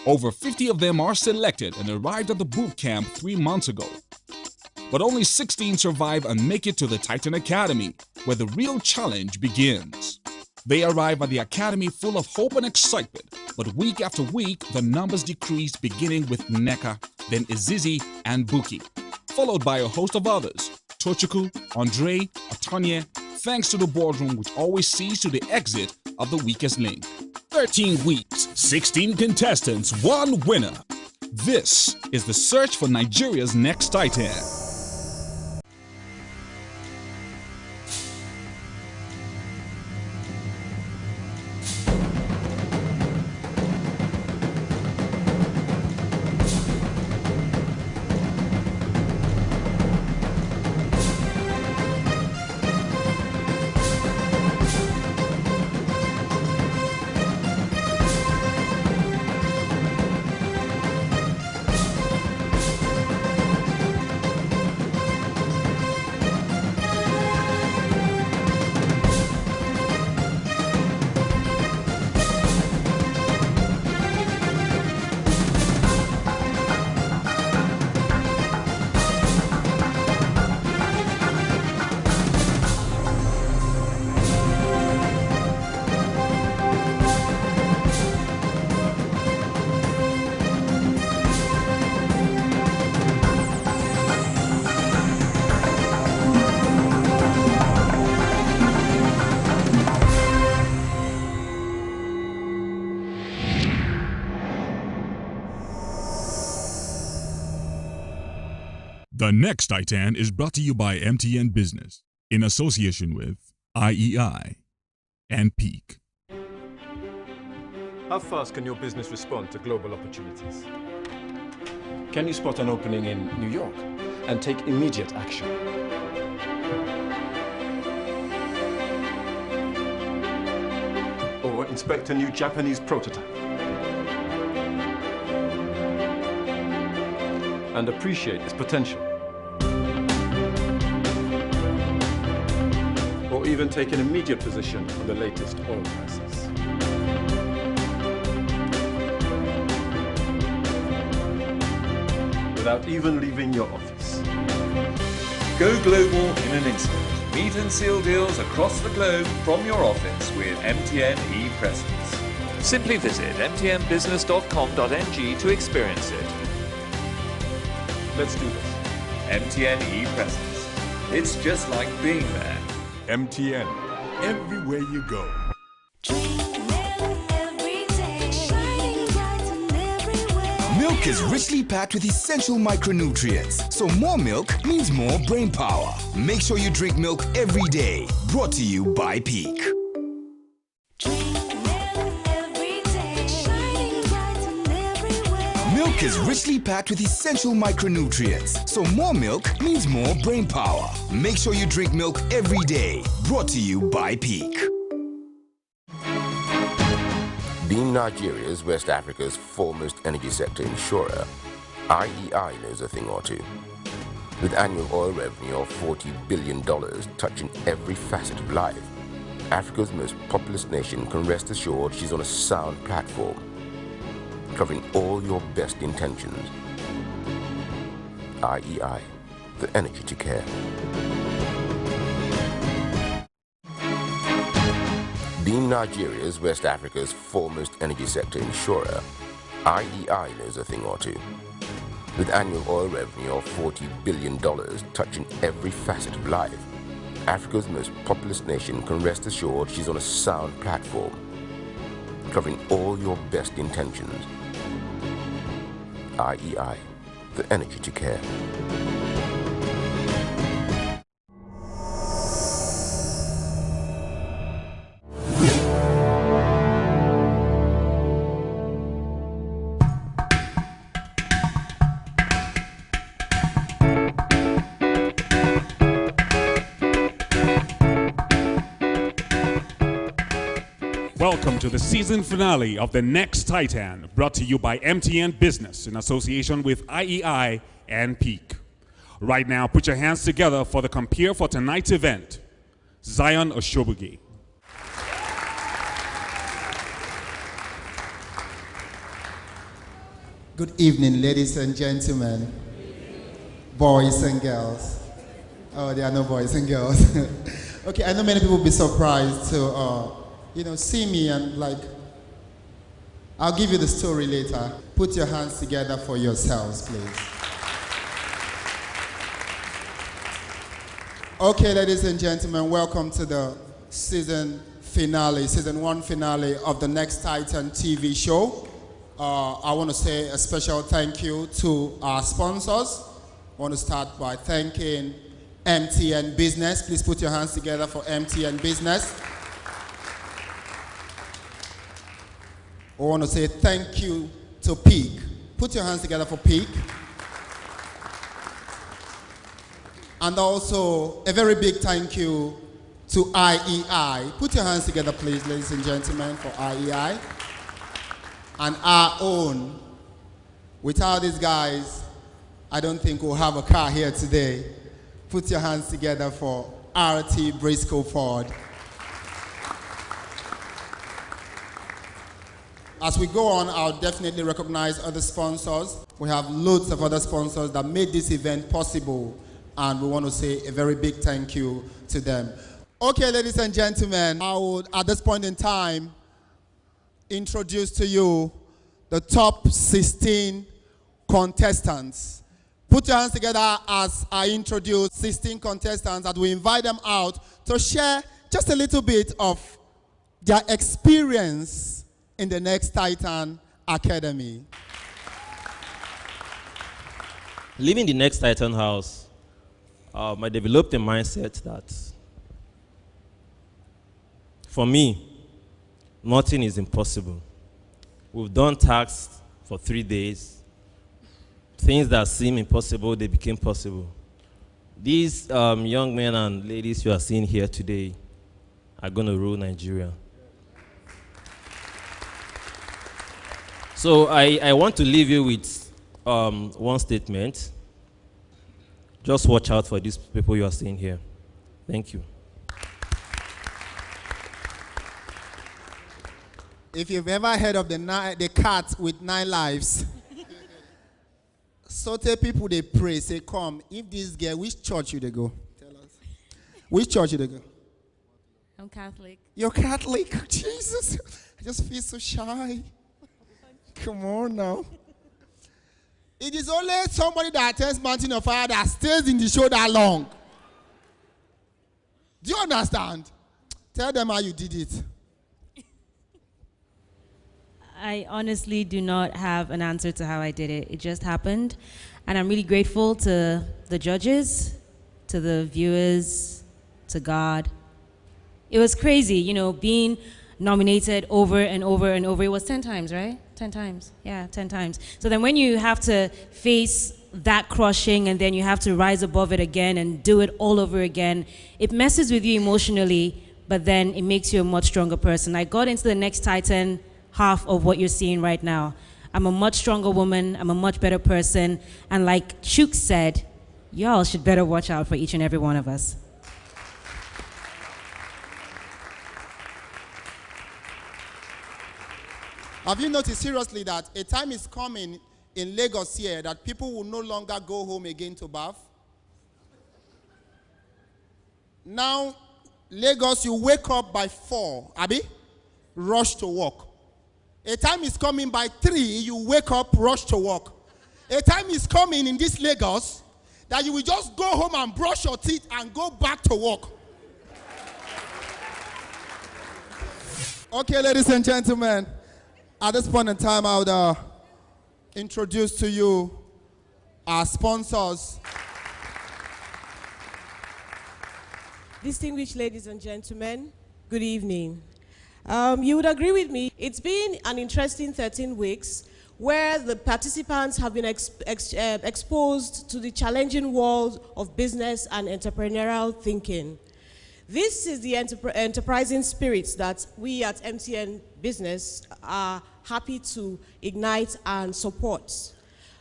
Over 50 of them are selected and arrived at the boot camp 3 months ago. But only 16 survive and make it to the Titan Academy, where the real challenge begins. They arrive at the academy full of hope and excitement, but week after week, the numbers decrease, beginning with Nneka, then Izizi and Buki, followed by a host of others, Tochukwu, Andre, Atanye, thanks to the boardroom which always sees to the exit of the weakest link. 13 weeks, 16 contestants, 1 winner. This is the search for Nigeria's next Titan. The next Titan is brought to you by MTN Business in association with IEI and Peak. How fast can your business respond to global opportunities? Can you spot an opening in New York and take immediate action? Or inspect a new Japanese prototype and appreciate its potential? Or even take an immediate position on the latest oil prices? Without even leaving your office. Go global in an instant. Meet and seal deals across the globe from your office with MTN ePresence. Simply visit mtnbusiness.com.ng to experience it. Let's do this. MTN ePresence. It's just like being there. MTN, everywhere you go. Milk is richly packed with essential micronutrients, so more milk means more brain power. Make sure you drink milk every day. Brought to you by Peak. Milk is richly packed with essential micronutrients, so more milk means more brain power. Make sure you drink milk every day. Brought to you by Peak. Being Nigeria's West Africa's foremost energy sector insurer, IEI knows a thing or two. With annual oil revenue of $40 billion touching every facet of life, Africa's most populous nation can rest assured she's on a sound platform, covering all your best intentions. IEI, the energy to care. Being Nigeria's West Africa's foremost energy sector insurer, IEI knows a thing or two. With annual oil revenue of $40 billion touching every facet of life, Africa's most populous nation can rest assured she's on a sound platform, covering all your best intentions. IEI, the energy to care. Welcome to the season finale of The Next Titan, brought to you by MTN Business in association with IEI and Peak. Right now, put your hands together for the compere for tonight's event, Zion Oshobugi. Good evening, ladies and gentlemen, boys and girls. Oh, there are no boys and girls. Okay, I know many people will be surprised to, see me and like, I'll give you the story later. Put your hands together for yourselves, please. Okay, ladies and gentlemen, welcome to the season 1 finale of the Next Titan TV show. I want to say a special thank you to our sponsors. I want to start by thanking MTN Business. Please put your hands together for MTN Business. I want to say thank you to Peak. Put your hands together for Peak. And also a very big thank you to IEI. Put your hands together, please, ladies and gentlemen, for IEI. And our own. Without these guys, I don't think we'll have a car here today. Put your hands together for RT Briscoe Ford. As we go on, I'll definitely recognize other sponsors. We have loads of other sponsors that made this event possible, and we want to say a very big thank you to them. Okay, ladies and gentlemen, I would, at this point in time, introduce to you the top 16 contestants. Put your hands together as I introduce 16 contestants, and we invite them out to share just a little bit of their experience in the Next Titan Academy. Leaving the Next Titan house, I developed a mindset that for me, nothing is impossible. We've done tasks for 3 days. Things that seem impossible, they became possible. These young men and ladies you are seeing here today are going to rule Nigeria. So I want to leave you with one statement. Just watch out for these people you are seeing here. Thank you. If you've ever heard of the cat with 9 lives, so tell people they pray, say, come, if this girl, which church you they go? Tell us. Which church you they go? I'm Catholic. You're Catholic? Jesus, I just feel so shy. Come on now. It is only somebody that attends Mountain of Fire that stays in the show that long. Do you understand? Tell them how you did it. I honestly do not have an answer to how I did it. It just happened. And I'm really grateful to the judges, to the viewers, to God. It was crazy, you know, being nominated over and over and over. It was 10 times, right? 10 times. Yeah, 10 times. So then when you have to face that crushing and then you have to rise above it again and do it all over again, it messes with you emotionally, but then it makes you a much stronger person. I got into the Next Titan half of what you're seeing right now. I'm a much stronger woman, I'm a much better person, and like Chuk said, y'all should better watch out for each and every one of us. Have you noticed seriously that a time is coming in Lagos here that people will no longer go home again to bath? Now, Lagos, you wake up by 4, Abi, rush to work. A time is coming by 3, you wake up, rush to work. A time is coming in this Lagos that you will just go home and brush your teeth and go back to work. Okay, ladies and gentlemen, at this point in time, I would introduce to you our sponsors. Distinguished ladies and gentlemen, good evening. You would agree with me, it's been an interesting 13 weeks where the participants have been exposed to the challenging world of business and entrepreneurial thinking. This is the enterprising spirit that we at MTN Business are happy to ignite and support.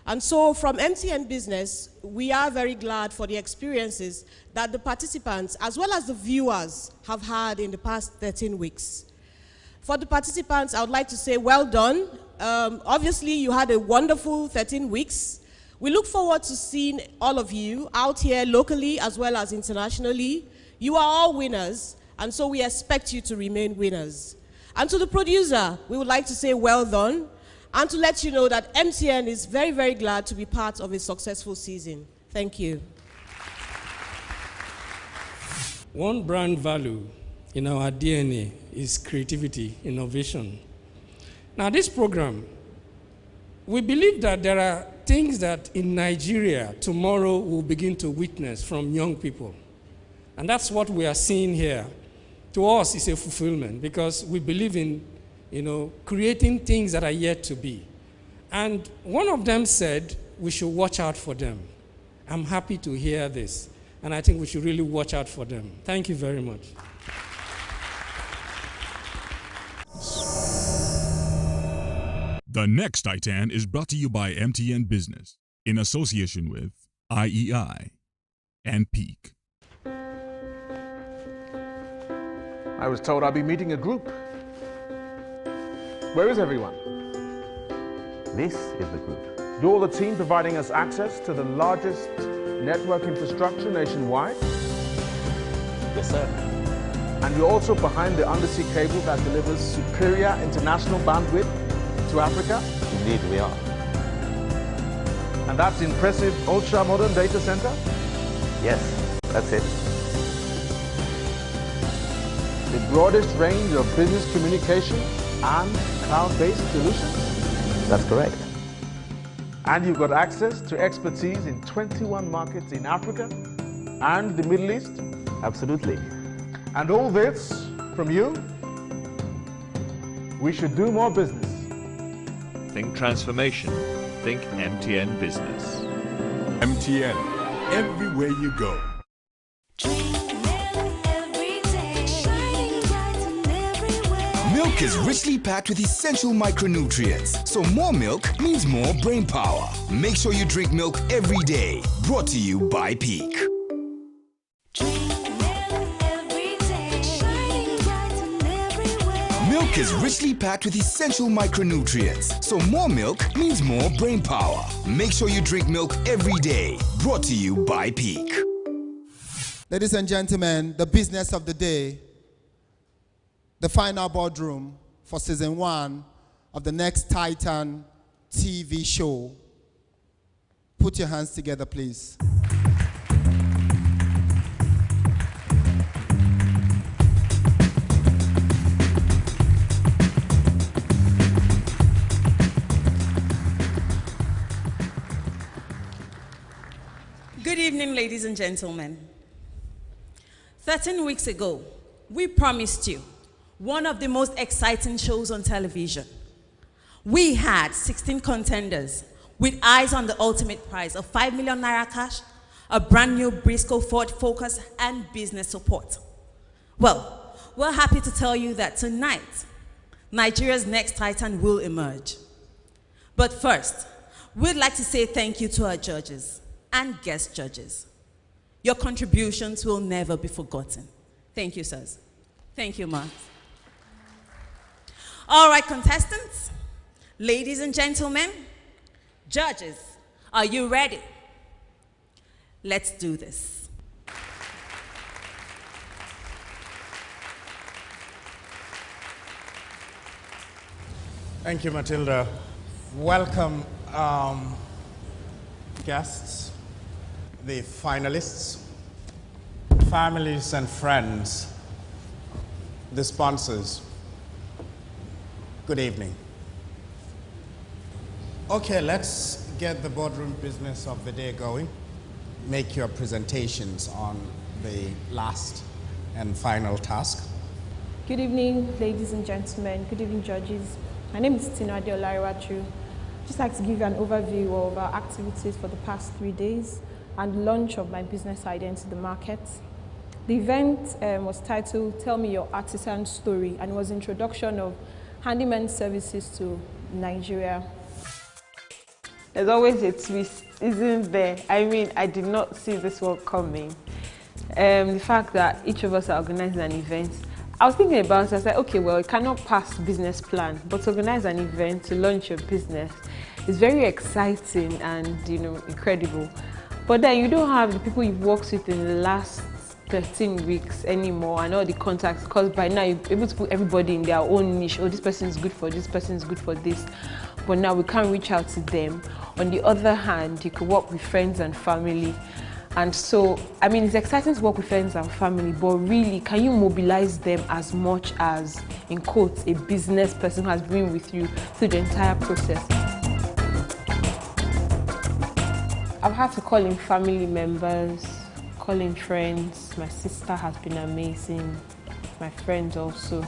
And so from MTN Business, we are very glad for the experiences that the participants as well as the viewers have had in the past 13 weeks. For the participants, I would like to say well done. Obviously, you had a wonderful 13 weeks. We look forward to seeing all of you out here locally as well as internationally. You are all winners, and so we expect you to remain winners. And to the producer, we would like to say well done, and to let you know that MTN is very, very glad to be part of a successful season. Thank you. One brand value in our DNA is creativity, innovation. Now, this program, we believe that there are things that in Nigeria tomorrow we'll begin to witness from young people. And that's what we are seeing here. To us, it's a fulfillment because we believe in, creating things that are yet to be. And one of them said we should watch out for them. I'm happy to hear this. And I think we should really watch out for them. Thank you very much. The next Titan is brought to you by MTN Business in association with IEI and Peak. I was told I'd be meeting a group. Where is everyone? This is the group. You're the team providing us access to the largest network infrastructure nationwide? Yes, sir. And you're also behind the undersea cable that delivers superior international bandwidth to Africa? Indeed, we are. And that's the impressive ultra-modern data center? Yes, that's it. The broadest range of business communication and cloud-based solutions? That's correct. And you've got access to expertise in 21 markets in Africa and the Middle East? Absolutely. And all this from you? We should do more business. Think transformation. Think MTN Business. MTN, everywhere you go. Milk is richly packed with essential micronutrients, so more milk means more brain power. Make sure you drink milk every day. Brought to you by Peak. Milk is richly packed with essential micronutrients, so more milk means more brain power. Make sure you drink milk every day. Brought to you by Peak. Ladies and gentlemen, the business of the day, the final boardroom for season 1 of the next Titan TV show. Put your hands together, please. Good evening, ladies and gentlemen. 13 weeks ago, we promised you one of the most exciting shows on television. We had 16 contenders with eyes on the ultimate prize of 5 million naira cash, a brand new Briscoe Ford Focus, and business support. Well, we're happy to tell you that tonight, Nigeria's next Titan will emerge. But first, we'd like to say thank you to our judges and guest judges. Your contributions will never be forgotten. Thank you, sirs. Thank you, ma. All right, contestants, ladies and gentlemen, judges, are you ready? Let's do this. Thank you, Matilda. Welcome, guests, the finalists, families and friends, the sponsors. Good evening. Okay, let's get the boardroom business of the day going. Make your presentations on the last and final task. Good evening, ladies and gentlemen. Good evening, judges. My name is Tinade Olariwaju. I'd just like to give you an overview of our activities for the past 3 days and the launch of my business idea into the market. The event was titled Tell Me Your Artisan Story, and was introduction of handyman services to Nigeria. There's always a twist, isn't there? I mean, I did not see this one coming. The fact that each of us are organizing an event I was thinking about it. I was like, okay, well, you cannot pass business plan, but to organize an event to launch your business is very exciting and, incredible. But then you don't have the people you've worked with in the last 13 weeks anymore and all the contacts, because by now you're able to put everybody in their own niche. Oh, this person is good for this, person is good for this. But now we can't reach out to them. On the other hand, you could work with friends and family. And so, it's exciting to work with friends and family, but really, can you mobilize them as much as, in quotes, a business person who has been with you through the entire process? I've had to call in family members, call in friends. My sister has been amazing, my friends also.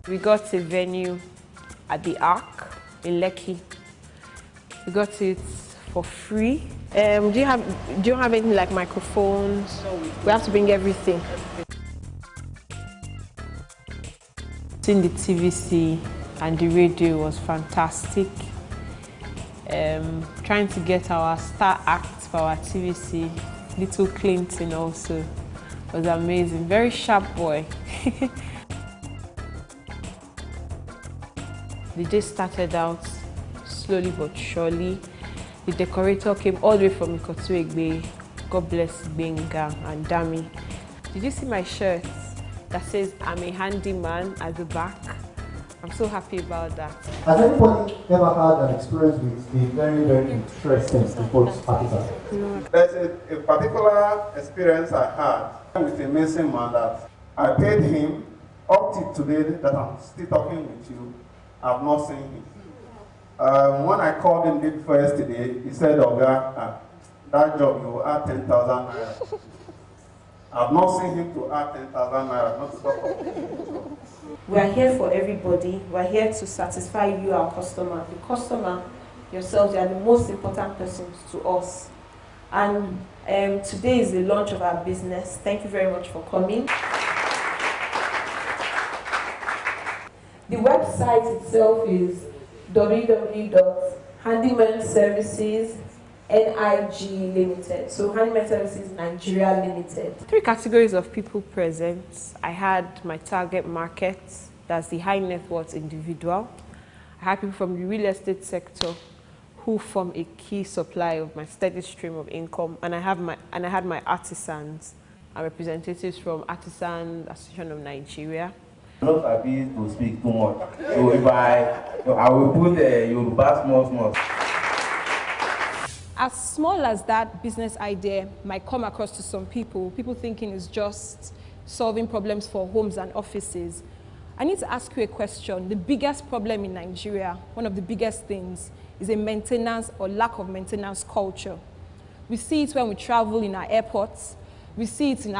We got a venue at the Arc in Lekki. We got it for free. Do you have anything like microphones? No, we have to bring everything. Seeing the TVC and the radio was fantastic. Trying to get our star act for our TVC, Little Clinton also, was amazing. Very sharp boy. The day started out slowly but surely. The decorator came all the way from Ikotu Egbe. God bless Benga and Dami. Did you see my shirt that says I'm a handyman at the back? I'm so happy about that. Has anybody ever had an experience with a very, very interesting sports artisan? No. There's a particular experience I had with a Mason man that I paid him up to today that I'm still talking with you. I've not seen him. When I called him day before yesterday, he said, Oga, that job you will add 10,000 naira. I've not seen him to add 10,000 naira, not to talk about. We are here for everybody. We are here to satisfy you, our customer. The customer, yourselves, you are the most important persons to us. And today is the launch of our business. Thank you very much for coming. The website itself is www.handymanservices NIG Limited. So Handyman Services Nigeria Limited. 3 categories of people present. I had my target market, that's the high net worth individual. I had people from the real estate sector who form a key supply of my steady stream of income, and I had my artisans and representatives from Artisan Association of Nigeria. I'm not happy to speak too much. So if I will put Yoruba small. As small as that business idea might come across to some people thinking it's just solving problems for homes and offices, I need to ask you a question. The biggest problem in Nigeria, one of the biggest things, is a maintenance or lack of maintenance culture. We see it when we travel in our airports. We see it in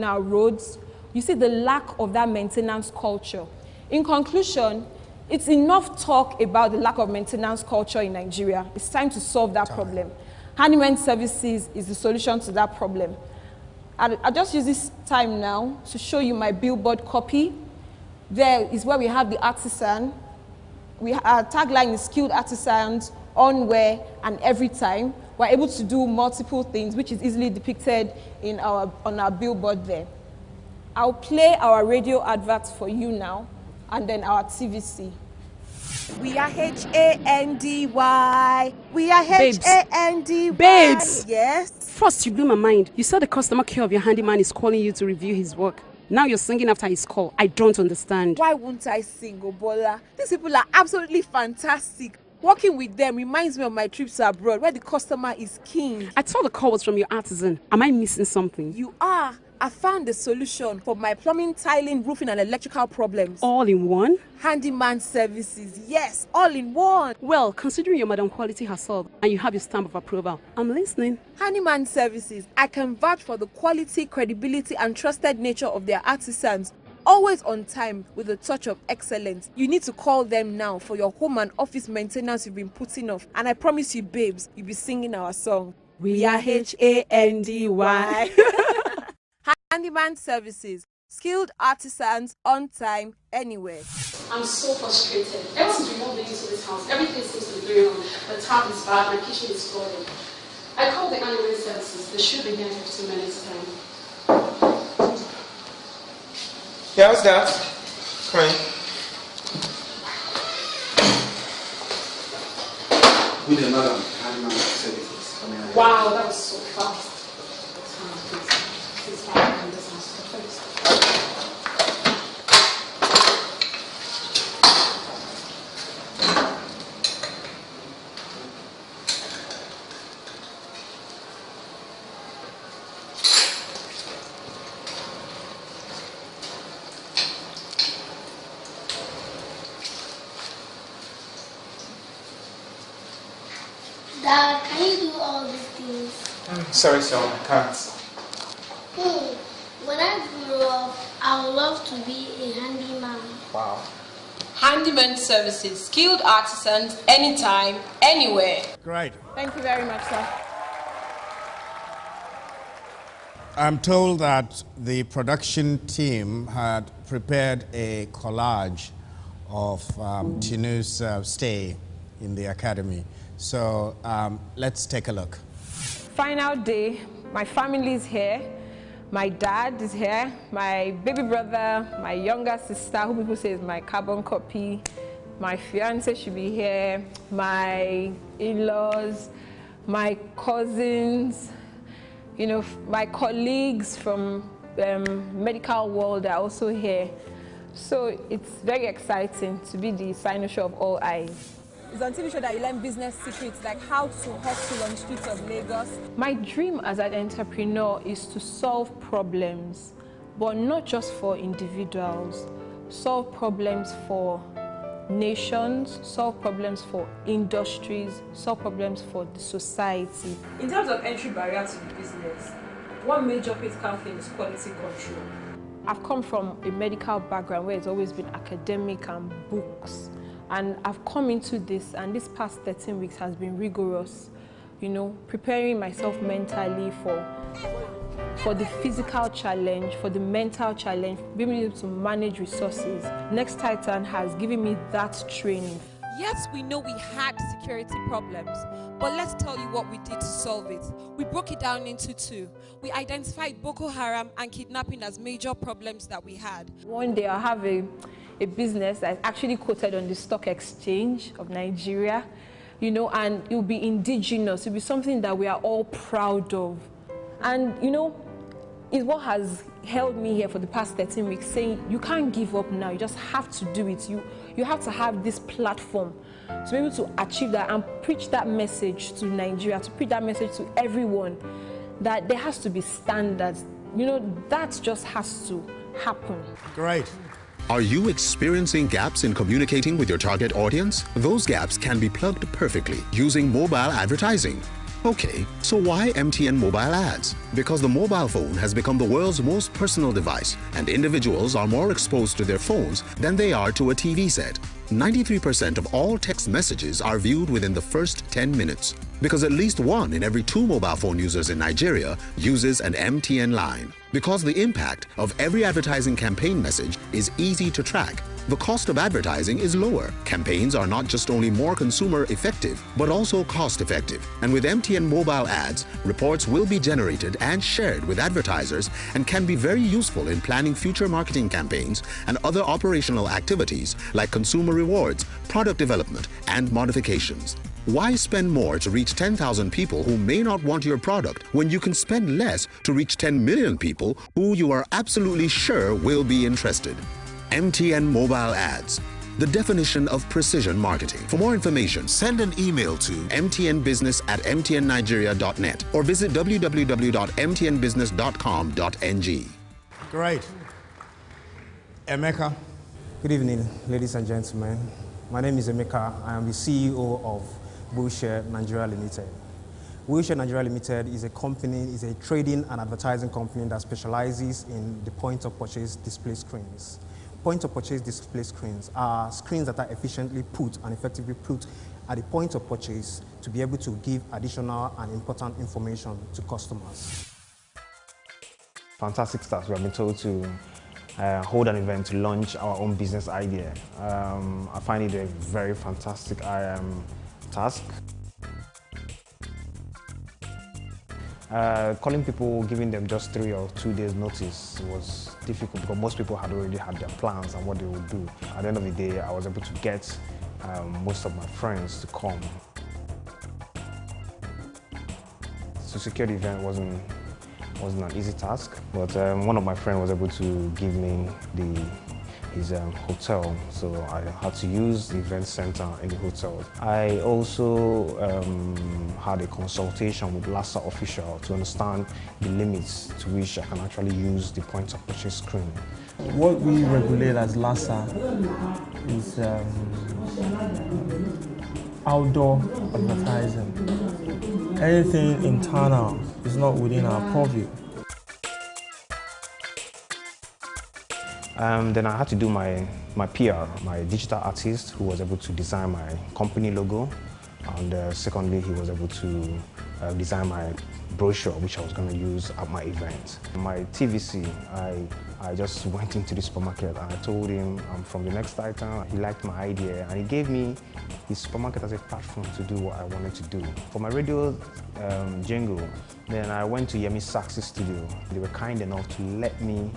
our roads. You see the lack of that maintenance culture. In conclusion, it's enough talk about the lack of maintenance culture in Nigeria. It's time to solve that problem. Handyman Services is the solution to that problem. I'll just use this time now to show you my billboard copy. There is where we have the artisan. Our tagline is skilled artisans, on, where, and every time. We're able to do multiple things, which is easily depicted on our billboard there. I'll play our radio adverts for you now, and then our TVC. We are Handy. We are Handy. Babes! Yes? First, you blew my mind. You said the customer care of your handyman is calling you to review his work. Now you're singing after his call. I don't understand. Why won't I sing, Obola? These people are absolutely fantastic. Working with them reminds me of my trips abroad, where the customer is king. I thought the call was from your artisan. Am I missing something? You are. I found the solution for my plumbing, tiling, roofing, and electrical problems. All in one? Handyman Services. Yes, all in one. Well, considering your Madam Quality herself and you have your stamp of approval, I'm listening. Handyman Services. I can vouch for the quality, credibility, and trusted nature of their artisans. Always on time with a touch of excellence. You need to call them now for your home and office maintenance you've been putting off. And I promise you, babes, you'll be singing our song. We are Handy. Handyman Services. Skilled artisans, on time, anywhere. I'm so frustrated. Ever since we moved into this house, everything seems to be going wrong. The tap is bad, my kitchen is flooded. I called the Handyman Services. They should be here in 15 minutes' time. Yeah, what's that? Come in. With another handyman services. Wow, that was so fast. Please, Dad, can you do all these things? Sorry, son, I can't. When I grow up, I would love to be a handyman. Wow. Handyman services, skilled artisans, anytime, anywhere. Great. Thank you very much, sir. I'm told that the production team had prepared a collage of Tinu's stay in the academy. So let's take a look. Final day, my family is here. My dad is here, my baby brother, my younger sister, who people say is my carbon copy, my fiance should be here, my in-laws, my cousins, you know, my colleagues from medical world are also here. So it's very exciting to be the cynosure of all eyes. It's on TV show that you learn business secrets, like how to hustle on the streets of Lagos. My dream as an entrepreneur is to solve problems, but not just for individuals. Solve problems for nations, solve problems for industries, solve problems for the society. In terms of entry barrier to the business, one major critical thing is quality control. I've come from a medical background where it's always been academic and books. And I've come into this, and this past 13 weeks has been rigorous, you know, preparing myself mentally for the physical challenge, for the mental challenge, being able to manage resources. Next Titan has given me that training. Yes, we know we had security problems, but let's tell you what we did to solve it. We broke it down into two. We identified Boko Haram and kidnapping as major problems that we had. One day I'll have a business that's actually quoted on the stock exchange of Nigeria, you know, and it will be indigenous. It will be something that we are all proud of. And, you know, it's what has held me here for the past 13 weeks, saying you can't give up now. You just have to do it. You have to have this platform to be able to achieve that and preach that message to Nigeria, to preach that message to everyone, that there has to be standards. You know, that just has to happen. Great. Are you experiencing gaps in communicating with your target audience? Those gaps can be plugged perfectly using mobile advertising. Okay, so why MTN mobile ads? Because the mobile phone has become the world's most personal device, and individuals are more exposed to their phones than they are to a TV set. 93% of all text messages are viewed within the first 10 minutes, because at least 1 in every 2 mobile phone users in Nigeria uses an MTN line. Because the impact of every advertising campaign message is easy to track, the cost of advertising is lower. Campaigns are not just only more consumer effective, but also cost effective. And with MTN mobile ads, reports will be generated and shared with advertisers and can be very useful in planning future marketing campaigns and other operational activities like consumer rewards, product development, and modifications. Why spend more to reach 10,000 people who may not want your product when you can spend less to reach 10 million people who you are absolutely sure will be interested? MTN mobile ads, the definition of precision marketing. For more information, send an email to mtnbusiness@mtnnigeria.net or visit www.mtnbusiness.com.ng. Great. Emeka. Good evening, ladies and gentlemen. My name is Emeka. I am the CEO of Bullshare Nigeria Limited. Bullshare Nigeria Limited is a company, is a trading and advertising company that specializes in the point of purchase display screens. Point of purchase display screens are screens that are efficiently put and effectively put at the point of purchase to be able to give additional and important information to customers. Fantastic start. We have been told to hold an event to launch our own business idea. I find it a very fantastic task. Calling people, giving them just 3 or 2 days notice was difficult because most people had already had their plans and what they would do. At the end of the day, I was able to get most of my friends to come. To secure the event wasn't an easy task, but one of my friends was able to give me his hotel, so I had to use the event center in the hotel. I also had a consultation with LASA official to understand the limits to which I can actually use the point of purchase screen. What we regulate as LASA is outdoor advertising. Anything internal is not within our purview. Then I had to do my PR, my digital artist who was able to design my company logo, and secondly he was able to design my brochure which I was going to use at my event. My TVC, I just went into the supermarket and I told him from the next item. He liked my idea and he gave me his supermarket as a platform to do what I wanted to do. For my radio jingle, then I went to Yemi Sax's studio. They were kind enough to let me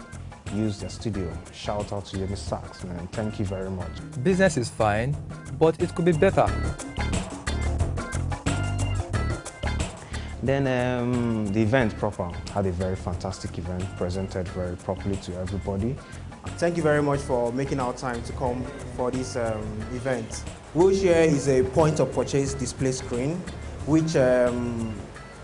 use their studio. Shout out to Yemi Sax, man. Thank you very much. Business is fine, but it could be better. Then the event proper had a very fantastic event, presented very properly to everybody. Thank you very much for making our time to come for this event. Willshare is a point of purchase display screen which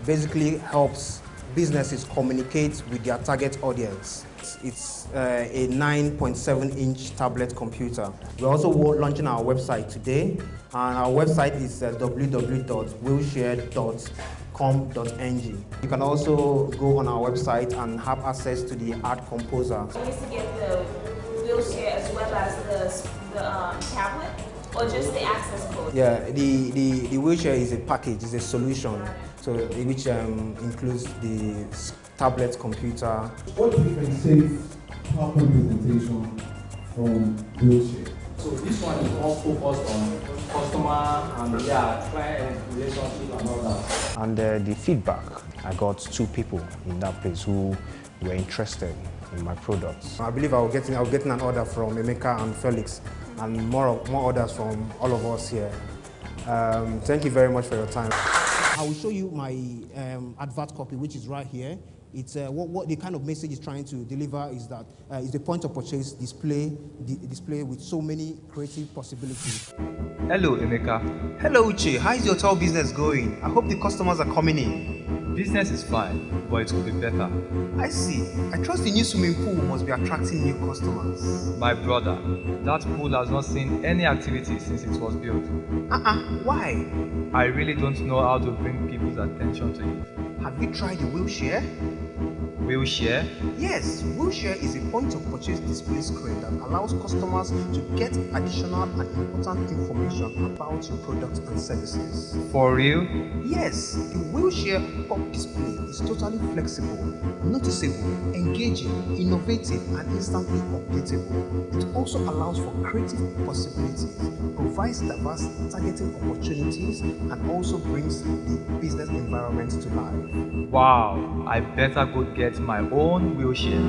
basically helps businesses communicate with their target audience. It's a 9.7-inch tablet computer. We're also launching our website today, and our website is www.willshare.com.ng. You can also go on our website and have access to the ad composer. You used to get the Willshare as well as the tablet, or just the access code? Yeah, the Willshare is a package, is a solution, so which includes the tablet computer. What differentiates PowerPoint presentation from Willshare? So this one is all focused on customer and client relationship and all that. And the feedback, I got 2 people in that place who were interested in my products. I believe I'll get an order from Emeka and Felix, and more orders from all of us here. Thank you very much for your time. I will show you my advert copy, which is right here. It's what the kind of message is trying to deliver is that it's the point of purchase display with so many creative possibilities. Hello, Emeka. Hello, Uche. How is your hotel business going? I hope the customers are coming in. Business is fine, but it could be better. I see. I trust the new swimming pool must be attracting new customers. My brother, that pool has not seen any activity since it was built. Why? I really don't know how to bring people's attention to it. Have you tried the Willshare? Willshare? Yes, Willshare is a point of purchase display screen that allows customers to get additional and important information about your products and services. For real? Yes, the Willshare pop display is totally flexible, noticeable, engaging, innovative, and instantly updatable. It also allows for creative possibilities, provides diverse targeting opportunities, and also brings the business environment to life. Wow, I better go get my own Willshare.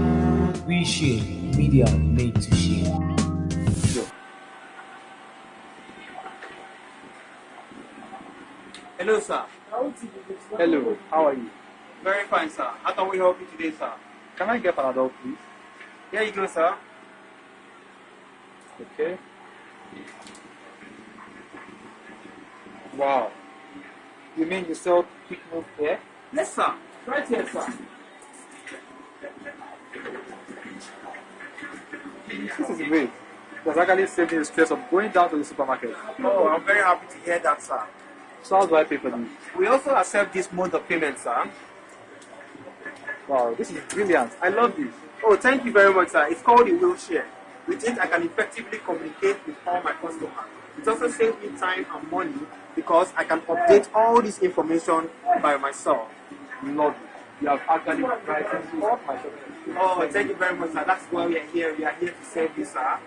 Willshare, media made to share. Hello, sir. Hello, how are you? Very fine, sir. How can we help you today, sir? Can I get Panadol, please? Here you go, sir. Okay. Wow. You mean you sell quick move here? Yes, sir. Right here, sir. This is great. That's actually saved me the stress of going down to the supermarket. Oh, I'm very happy to hear that, sir. So how do I pay for this? We also accept this mode of payment, sir. Wow, this is brilliant. I love this. Oh, thank you very much, sir. It's called the Willshare. With it, I can effectively communicate with all my customers. It also saves me time and money because I can update all this information by myself. Love it. You have actually brightened up my shopping. Oh, thank you very much, sir. That's why we are here. We are here to serve you, sir.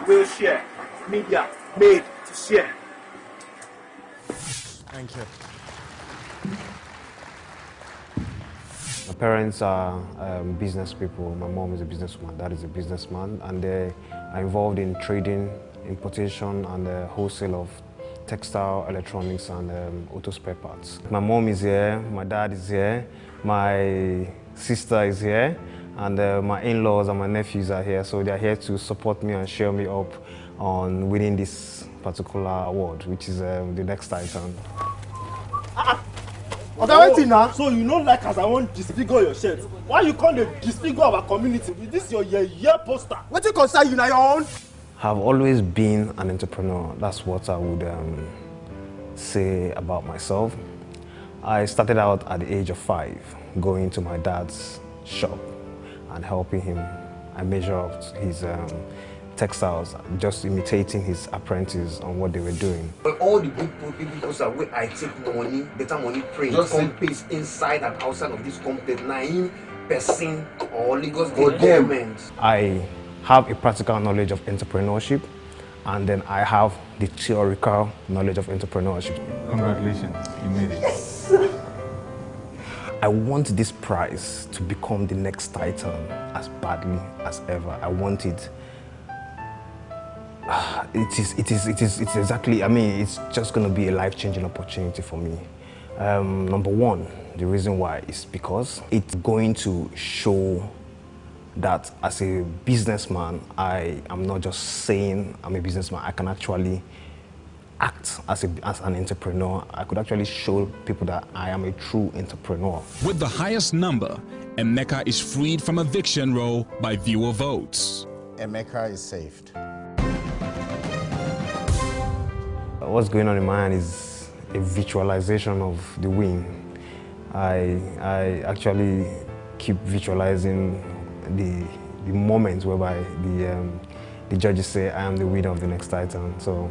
Willshare. Media made to share. Thank you. My parents are business people. My mom is a businesswoman, dad is a businessman, and they are involved in trading, importation, and wholesale of textile, electronics, and auto spare parts. My mom is here, my dad is here, my sister is here, and my in-laws and my nephews are here, so they are here to support me and cheer me up on winning this particular award, which is the Next Titan. Okay, wait now. So you know, like as I want disfigure your shirt. Why you call the disfigure our community with this your year poster? What you concern you now your own? I've always been an entrepreneur. That's what I would say about myself. I started out at the age of 5, going to my dad's shop and helping him. I measure up his textiles, just imitating his apprentices on what they were doing. But all the big people say, where I take money, better money print, companies inside and outside of this company, 9% or Lagos government. I have a practical knowledge of entrepreneurship, and then I have the theoretical knowledge of entrepreneurship. Congratulations, you made it. I want this prize to become the next Titan as badly as ever. I want it. It is exactly, I mean, it's just going to be a life-changing opportunity for me. Number one, the reason why is because it's going to show that as a businessman, I am not just saying I'm a businessman. I can actually act as an entrepreneur. I could actually show people that I am a true entrepreneur. With the highest number, Emeka is freed from eviction roll by viewer votes. Emeka is saved. What's going on in my mind is a visualization of the win. I actually keep visualizing the moments whereby the judges say I am the winner of the Next Titan. So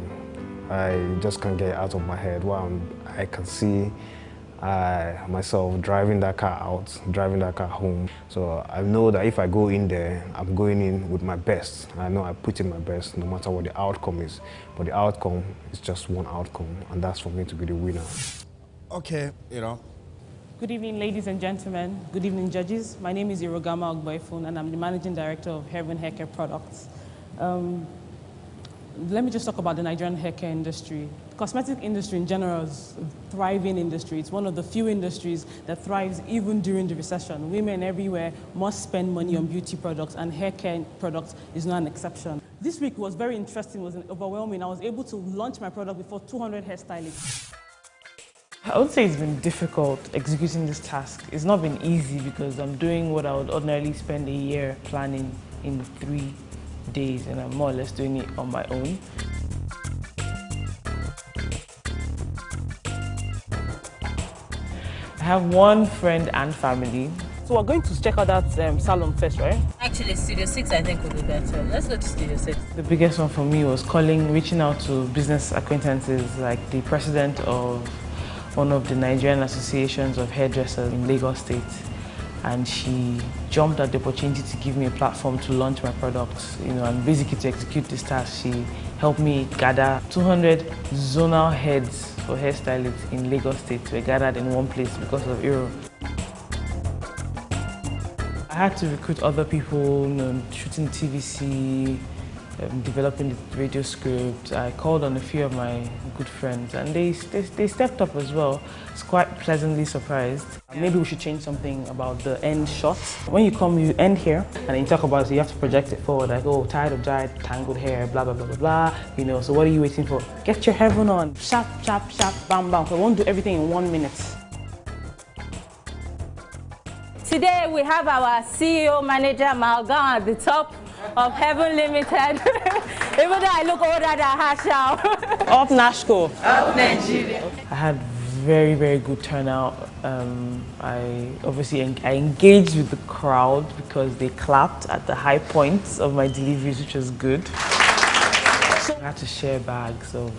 I just can't get it out of my head. I can see myself driving that car out, driving that car home. So I know that if I go in there, I'm going in with my best. I know I put in my best no matter what the outcome is. But the outcome is just one outcome, and that's for me to be the winner. Okay, you know. Good evening, ladies and gentlemen. Good evening, judges. My name is Irogama Ogboifun, and I'm the Managing Director of Heaven Haircare Products. Let me just talk about the Nigerian haircare industry. The cosmetic industry in general is a thriving industry. It's one of the few industries that thrives even during the recession. Women everywhere must spend money on beauty products, and haircare products is not an exception. This week was very interesting, it was overwhelming. I was able to launch my product before 200 hairstylists. I would say it's been difficult executing this task. It's not been easy because I'm doing what I would ordinarily spend a year planning in 3 days, and I'm more or less doing it on my own. I have one friend and family. So we're going to check out that salon first, right? Actually, Studio 6 I think will do better. Let's go to Studio 6. The biggest one for me was reaching out to business acquaintances like the president of one of the Nigerian associations of hairdressers in Lagos State. And she jumped at the opportunity to give me a platform to launch my products, and basically to execute this task. She helped me gather 200 zonal heads for hairstylists in Lagos State. Were gathered in one place because of Euro. I had to recruit other people, shooting TVC, developing the radio script. I called on a few of my good friends, and they stepped up as well. I was quite pleasantly surprised. Maybe we should change something about the end shot. When you come, you end here, and then you talk about it, so you have to project it forward, like, oh, tired of giant tangled hair, blah, blah, blah, blah, blah. So what are you waiting for? Get your heaven on. Sharp, sharp, sharp, bam, bam. We won't do everything in 1 minute. Today we have our CEO manager Malgan at the top of Heaven Limited. Even though I look older than Hashao. Up Nashco. Up Nigeria. I had very, very good turnout. I engaged with the crowd because they clapped at the high points of my deliveries, which was good. So I had to share bags of,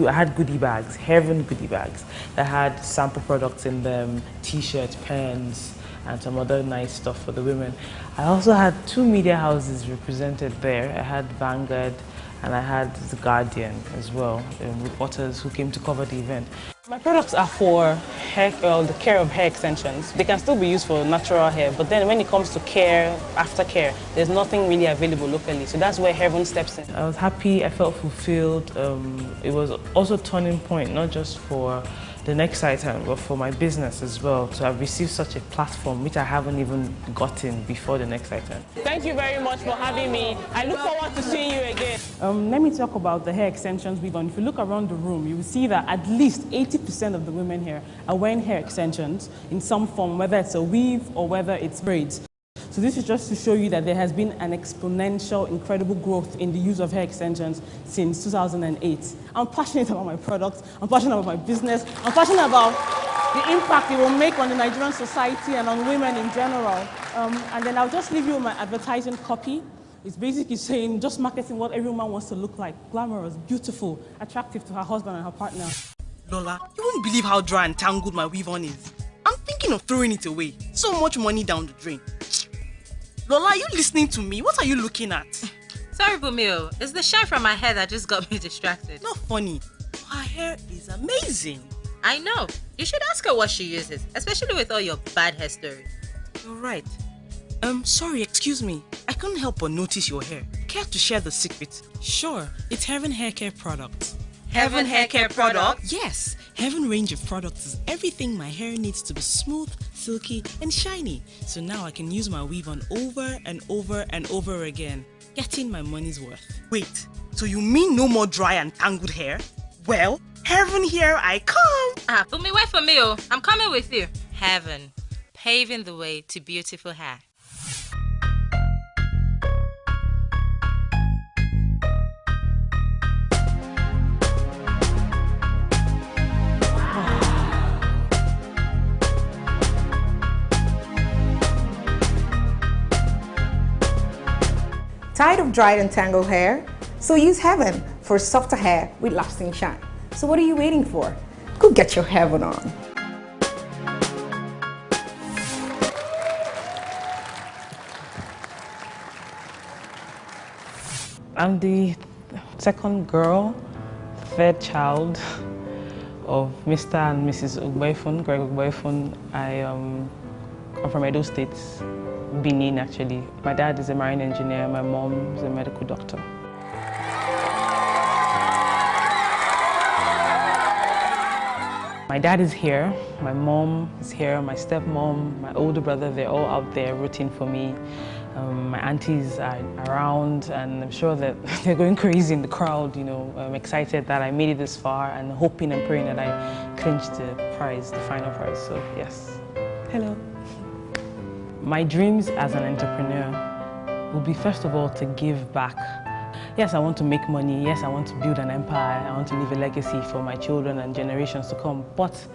I had goodie bags, Heaven goodie bags. I had sample products in them, t-shirts, pens, and some other nice stuff for the women. I also had 2 media houses represented there. I had Vanguard and I had The Guardian as well, reporters who came to cover the event. My products are for hair, the care of hair extensions. They can still be used for natural hair, but then when it comes to care, aftercare, there's nothing really available locally. So that's where Heaven steps in. I was happy, I felt fulfilled. It was also a turning point, not just for the next item, but for my business as well, to have received such a platform, which I haven't even gotten before the next item. Thank you very much for having me. I look forward to seeing you again. Let me talk about the hair extensions we've done. If you look around the room, you will see that at least 80% of the women here are wearing hair extensions in some form, whether it's a weave or whether it's braids. So this is just to show you that there has been an exponential, incredible growth in the use of hair extensions since 2008. I'm passionate about my products, I'm passionate about my business, I'm passionate about the impact it will make on the Nigerian society and on women in general. And then I'll just leave you with my advertising copy. It's basically saying, just marketing what every woman wants to look like. Glamorous, beautiful, attractive to her husband and her partner. Lola, you won't believe how dry and tangled my weave-on is. I'm thinking of throwing it away. So much money down the drain. Lola, are you listening to me? What are you looking at? Sorry, Bumio. It's the shine from my hair that just got me distracted. Not funny. Her hair is amazing. I know. You should ask her what she uses, especially with all your bad hair stories. You're right. Sorry, excuse me. I couldn't help but notice your hair. Care to share the secret? Sure. It's Heaven Hair Care Products. Heaven Hair Care Products? Yes. Heaven range of products is everything my hair needs to be smooth, silky, and shiny. So now I can use my weave-on over and over and over again, getting my money's worth. Wait, so you mean no more dry and tangled hair? Well, Heaven, here I come. Bumi, wait for me, oh. I'm coming with you. Heaven, paving the way to beautiful hair. Tired of dried and tangled hair? So use Heaven for softer hair with lasting shine. So what are you waiting for? Go get your Heaven on. I'm the second girl, third child of Mr. and Mrs. Ugbaifun, Greg Ugbaifun. I'm from Edo State, Benin actually. My dad is a marine engineer, my mom is a medical doctor. My dad is here, my mom is here, my stepmom, my older brother, they're all out there rooting for me. My aunties are around and I'm sure that they're going crazy in the crowd, you know. I'm excited that I made it this far and hoping and praying that I clinched the prize, the final prize, so yes. Hello. My dreams as an entrepreneur will be first of all to give back. Yes, I want to make money. Yes, I want to build an empire. I want to leave a legacy for my children and generations to come. But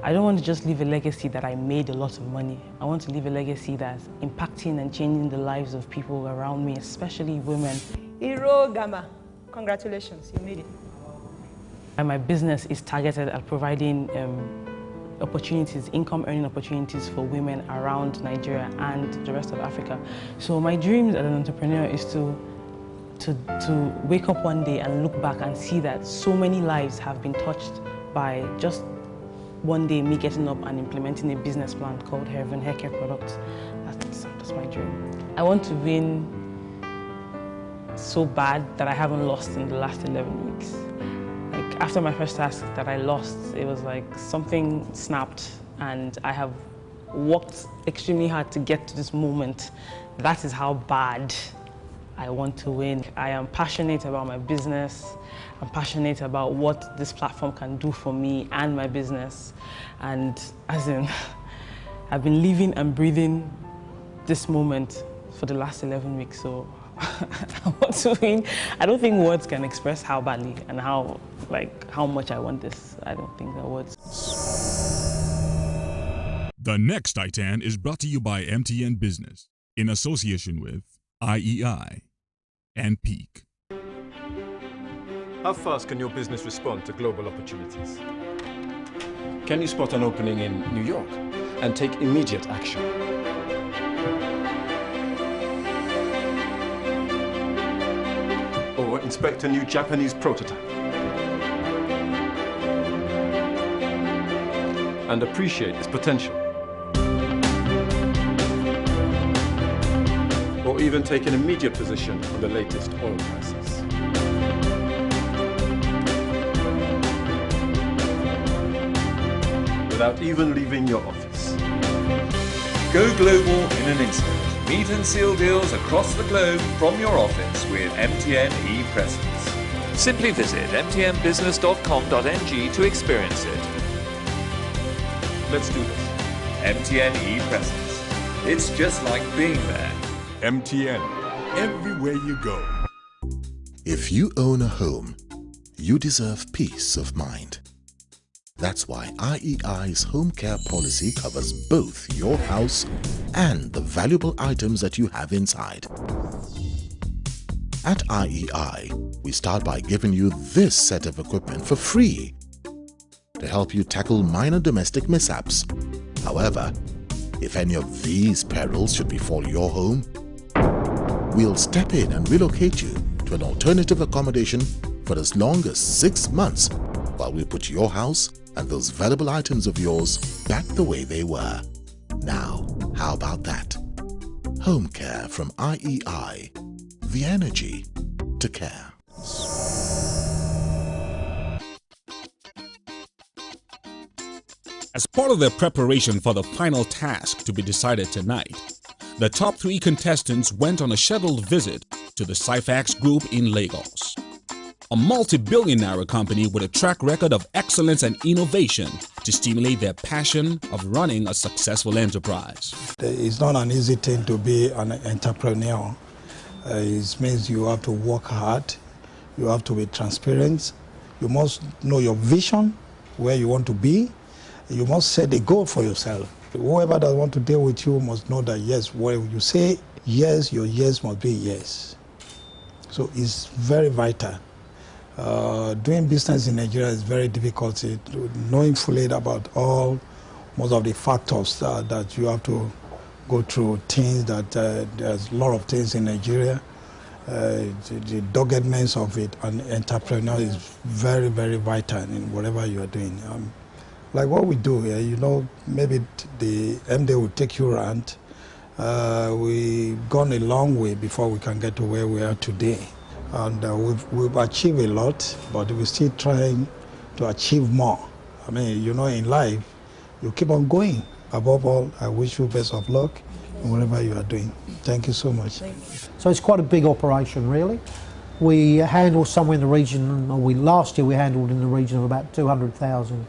I don't want to just leave a legacy that I made a lot of money. I want to leave a legacy that's impacting and changing the lives of people around me, especially women. Hero Gama, congratulations, you made it. And my business is targeted at providing opportunities, income-earning opportunities for women around Nigeria and the rest of Africa. So my dream as an entrepreneur is to wake up one day and look back and see that so many lives have been touched by just one day me getting up and implementing a business plan called Heaven Hair Care Products. That's my dream. I want to win so bad that I haven't lost in the last 11 weeks. Like after my first task that I lost, it was like something snapped and I have worked extremely hard to get to this moment. That is how bad I want to win. I am passionate about my business. I'm passionate about what this platform can do for me and my business. And as in, I've been living and breathing this moment for the last 11 weeks. So I want to win. I don't think words can express how badly and how much I want this. I don't think that words. The next ITAN is brought to you by MTN Business in association with IEI and Peak. How fast can your business respond to global opportunities? Can you spot an opening in New York and take immediate action? Or inspect a new Japanese prototype? and appreciate its potential. Or even take an immediate position on the latest oil prices. Without even leaving your office. Go global in an instant. Meet and seal deals across the globe from your office with MTN ePresence. Simply visit mtnbusiness.com.ng to experience it. Let's do this. MTN ePresence. It's just like being there. MTN, everywhere you go. If you own a home, you deserve peace of mind. That's why IEI's home care policy covers both your house and the valuable items that you have inside. At IEI, we start by giving you this set of equipment for free to help you tackle minor domestic mishaps. However, if any of these perils should befall your home, we'll step in and relocate you to an alternative accommodation for as long as 6 months while we put your house and those valuable items of yours back the way they were. Now, how about that? Home care from IEI. The energy to care. As part of their preparation for the final task to be decided tonight, the top 3 contestants went on a scheduled visit to the Syfax Group in Lagos, a multi-billion naira company with a track record of excellence and innovation to stimulate their passion of running a successful enterprise. It's not an easy thing to be an entrepreneur. It means you have to work hard, you have to be transparent, you must know your vision, where you want to be, you must set a goal for yourself. Whoever that want to deal with you must know that yes, when you say yes, your yes must be yes. So it's very vital. Doing business in Nigeria is very difficult. Knowing fully about most of the factors that you have to go through, things that there's a lot of things in Nigeria. The doggedness of it, an entrepreneur is very, very vital in whatever you are doing. Like what we do here, you know, maybe the MD will take you around. We've gone a long way before we can get to where we are today. And we've achieved a lot, but we're still trying to achieve more. I mean, you know, in life, you keep on going. Above all, I wish you best of luck in whatever you are doing. Thank you so much. So it's quite a big operation, really. We handle somewhere in the region, or last year we handled in the region of about 200,000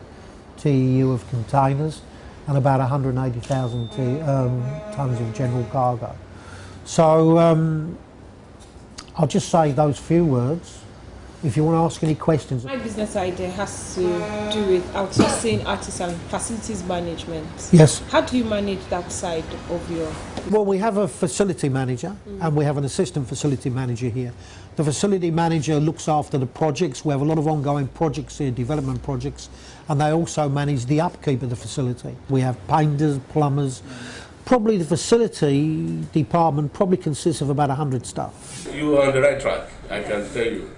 TEU of containers and about 180,000 tons of general cargo. So I'll just say those few words. If you want to ask any questions. My business idea has to do with outsourcing artisan facilities management. Yes. How do you manage that side of your... Well, we have a facility manager and we have an assistant facility manager here. The facility manager looks after the projects. We have a lot of ongoing projects here, development projects, and they also manage the upkeep of the facility. We have painters, plumbers. Probably the facility department probably consists of about 100 staff. You are on the right track, I can tell you.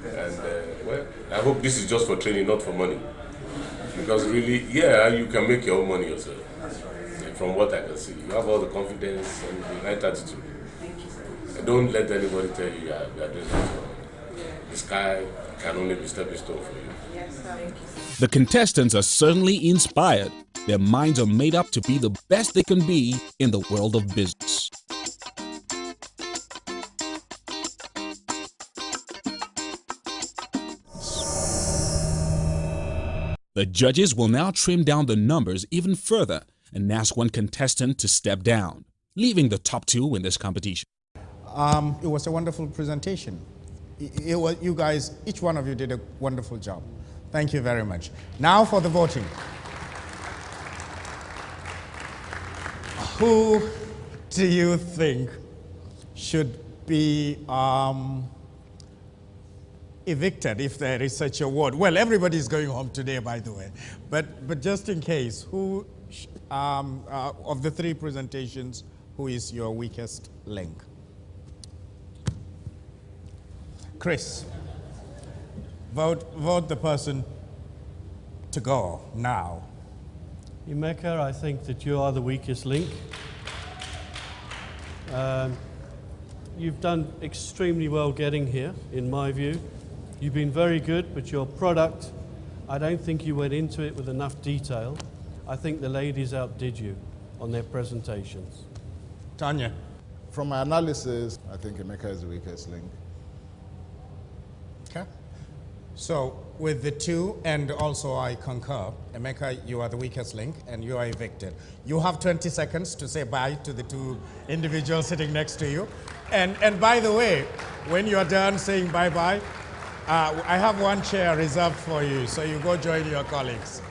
And well, I hope this is just for training, not for money. Because really, yeah, you can make your own money yourself. From what I can see, you have all the confidence and the right attitude. And don't let anybody tell you you are doing that. The sky can only be stepping stone for you. Yes, thank you. The contestants are certainly inspired. Their minds are made up to be the best they can be in the world of business. The judges will now trim down the numbers even further and ask one contestant to step down, leaving the top 2 in this competition. It was a wonderful presentation. You guys, each one of you did a wonderful job. Thank you very much. Now for the voting. Who do you think should be evicted, if there is such a word? Well, everybody's going home today, by the way. But just in case, who of the 3 presentations, who is your weakest link? Chris, vote the person to go now. Emeka, I think that you are the weakest link. You've done extremely well getting here, in my view. You've been very good, but your product, I don't think you went into it with enough detail. I think the ladies outdid you on their presentations. Tanya. From my analysis, I think Emeka is the weakest link. Okay. So with the two, and also I concur, Emeka, you are the weakest link and you are evicted. You have 20 seconds to say bye to the two individuals sitting next to you. And by the way, when you are done saying bye-bye, I have one chair reserved for you, so you go join your colleagues.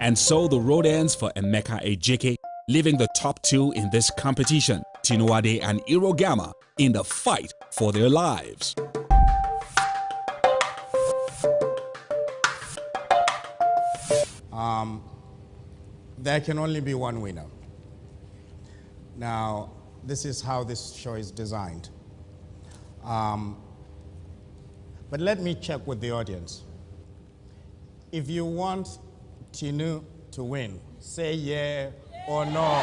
And so the road ends for Emeka Ejike, leaving the top two in this competition, Tinuade and Irogama, in the fight for their lives. There can only be one winner. Now, this is how this show is designed. But let me check with the audience. If you want Tinu to win, say yeah or no.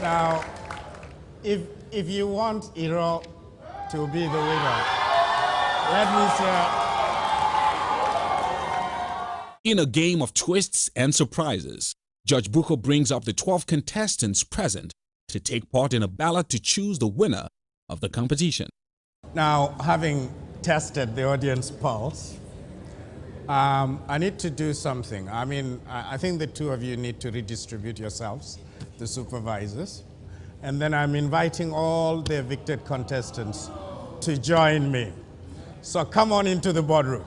Now, if you want Iro to be the winner, let me say. In a game of twists and surprises, Judge Buko brings up the 12 contestants present to take part in a ballot to choose the winner of the competition. Now, having tested the audience pulse, I need to do something. I mean, I think the two of you need to redistribute yourselves, the supervisors, and then I'm inviting all the evicted contestants to join me. So come on into the boardroom.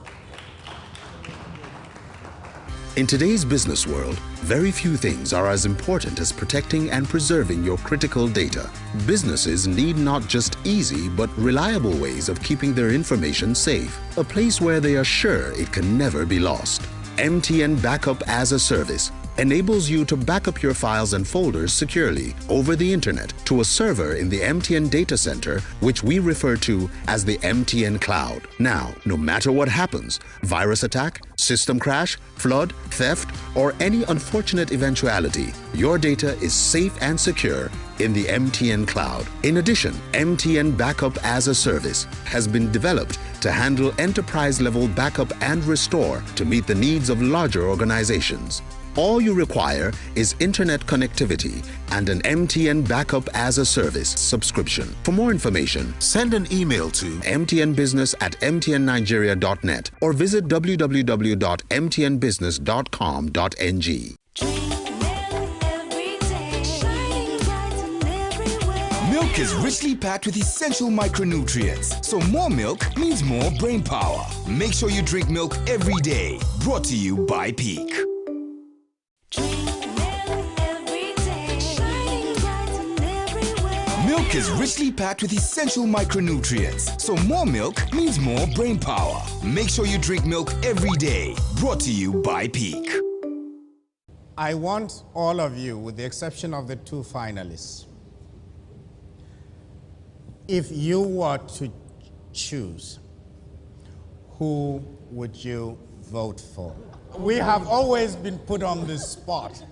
In today's business world, very few things are as important as protecting and preserving your critical data. Businesses need not just easy but reliable ways of keeping their information safe, a place where they are sure it can never be lost. MTN Backup as a Service enables you to back up your files and folders securely over the internet to a server in the MTN data center, which we refer to as the MTN Cloud. Now, no matter what happens, virus attack, system crash, flood, theft, or any unfortunate eventuality, your data is safe and secure in the MTN Cloud. In addition, MTN Backup as a Service has been developed to handle enterprise-level backup and restore to meet the needs of larger organizations. All you require is internet connectivity and an MTN Backup as a Service subscription. For more information, send an email to mtnbusiness@mtnnigeria.net or visit www.mtnbusiness.com.ng. Milk is richly packed with essential micronutrients, so more milk means more brain power. Make sure you drink milk every day. Brought to you by Peak. Milk is richly packed with essential micronutrients, so more milk means more brain power. Make sure you drink milk every day. Brought to you by Peak. I want all of you, with the exception of the two finalists, if you were to choose, who would you vote for? We have always been put on the spot.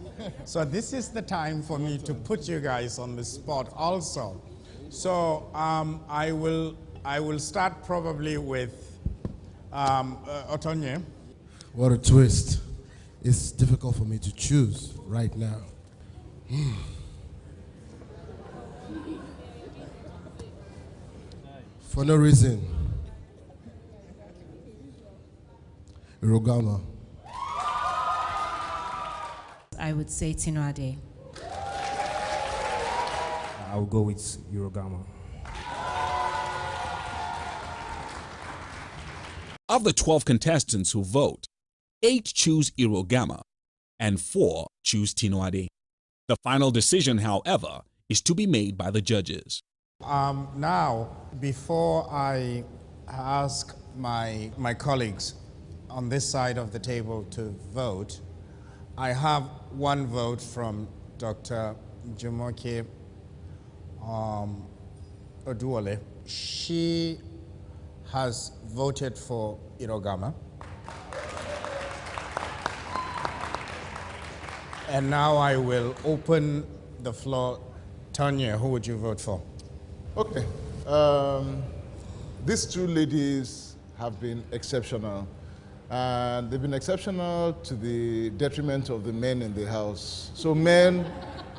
So this is the time for me to put you guys on the spot also. So I will start probably with Otonye. What a twist. It's difficult for me to choose right now. For no reason. Irogama. I would say Tinuade. I will go with Irogama. Of the 12 contestants who vote, 8 choose Irogama and 4 choose Tinuade. The final decision, however, is to be made by the judges. Now, before I ask my colleagues on this side of the table to vote, I have one vote from Dr. Jumoke Oduole. She has voted for Irogama. And now I will open the floor. Tanya, who would you vote for? Okay. These two ladies have been exceptional. And they've been exceptional to the detriment of the men in the house. So men,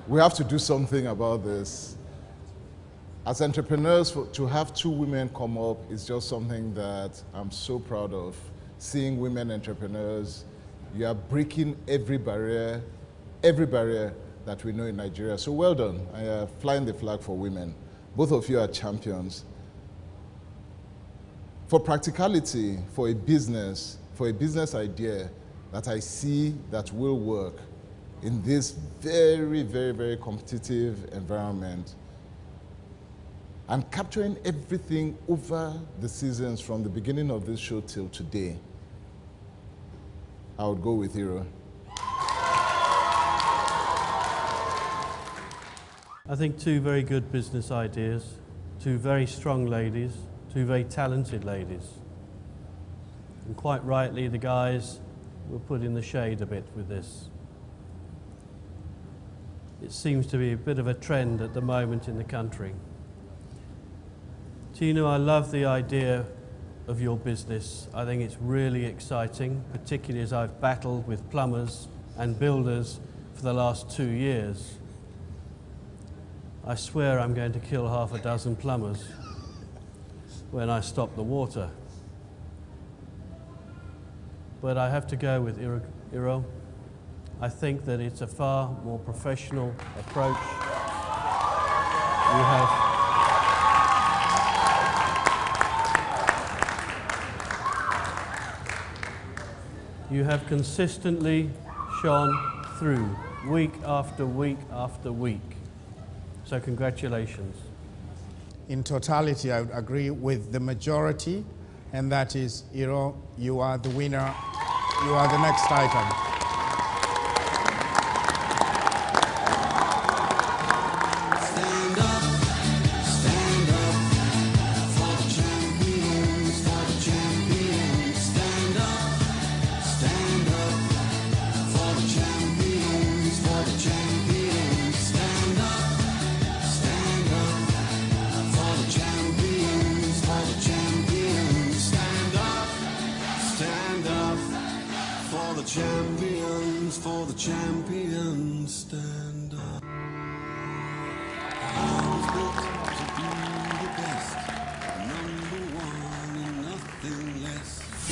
we have to do something about this. As entrepreneurs, to have two women come up is just something that I'm so proud of. Seeing women entrepreneurs, you are breaking every barrier that we know in Nigeria. So well done. I am flying the flag for women. Both of you are champions. For practicality, for a business idea that I see that will work in this very, very, very competitive environment, and capturing everything over the seasons from the beginning of this show till today, I would go with Iro. I think two very good business ideas, two very strong ladies, two very talented ladies. And quite rightly, the guys were put in the shade a bit with this. It seems to be a bit of a trend at the moment in the country. Tino, I love the idea of your business. I think it's really exciting, particularly as I've battled with plumbers and builders for the last 2 years. I swear I'm going to kill half a dozen plumbers when I stop the water. But I have to go with Iro. I think that it's a far more professional approach. You have consistently shone through week after week after week. So congratulations. In totality, I would agree with the majority, and that is, Iro, you are the winner. You are the next item.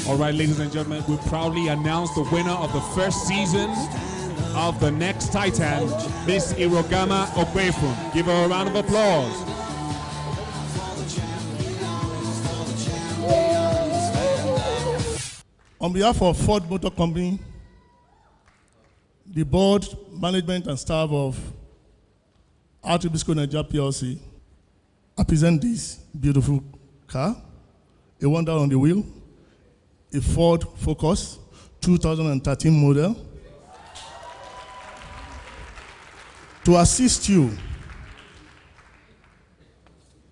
All right, ladies and gentlemen, we proudly announce the winner of the first season of The Next Titan, Miss Irogama Ogbefun. Give her a round of applause. On behalf of Ford Motor Company, the board, management, and staff of Artibisco Nigeria PLC, I present this beautiful car, a wonder on the wheel, a Ford Focus 2013 model, to assist you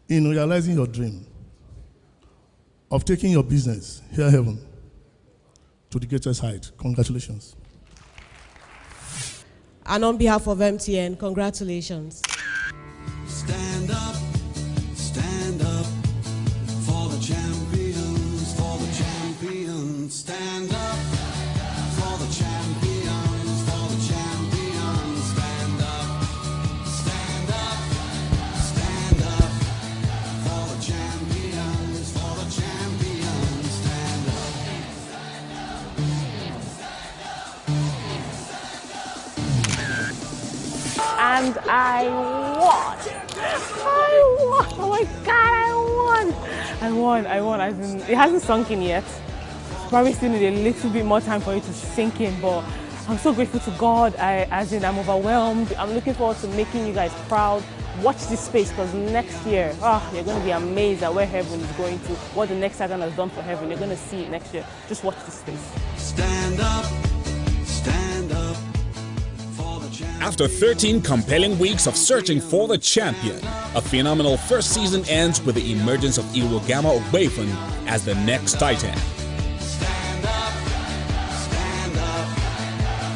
in realizing your dream of taking your business here heaven to the greatest height. Congratulations. And on behalf of MTN, congratulations. Stand up for the champions, for the champions. Stand up for the champions, for the champions. Stand up for the champions, for the champions. Stand up. And I won. Oh my God, I won. As in, it hasn't sunk in yet. Probably still need a little bit more time for it to sink in, but I'm so grateful to God. I'm overwhelmed. I'm looking forward to making you guys proud. Watch this space, because next year, you're going to be amazed at where heaven is going to, what the next Titan has done for heaven. You're going to see it next year. Just watch this space. Stand up for the champions. After 13 compelling weeks of searching for the champion, a phenomenal first season ends with the emergence of Irogama Ogbeifun as the next Titan. Stand up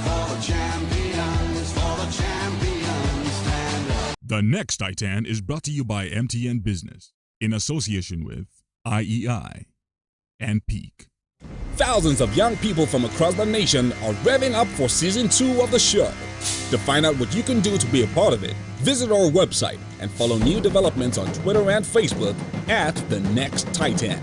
for the champions, stand up. The Next Titan is brought to you by MTN Business in association with IEI and Peak. Thousands of young people from across the nation are revving up for season 2 of the show. To find out what you can do to be a part of it, visit our website and follow new developments on Twitter and Facebook at The Next Titan.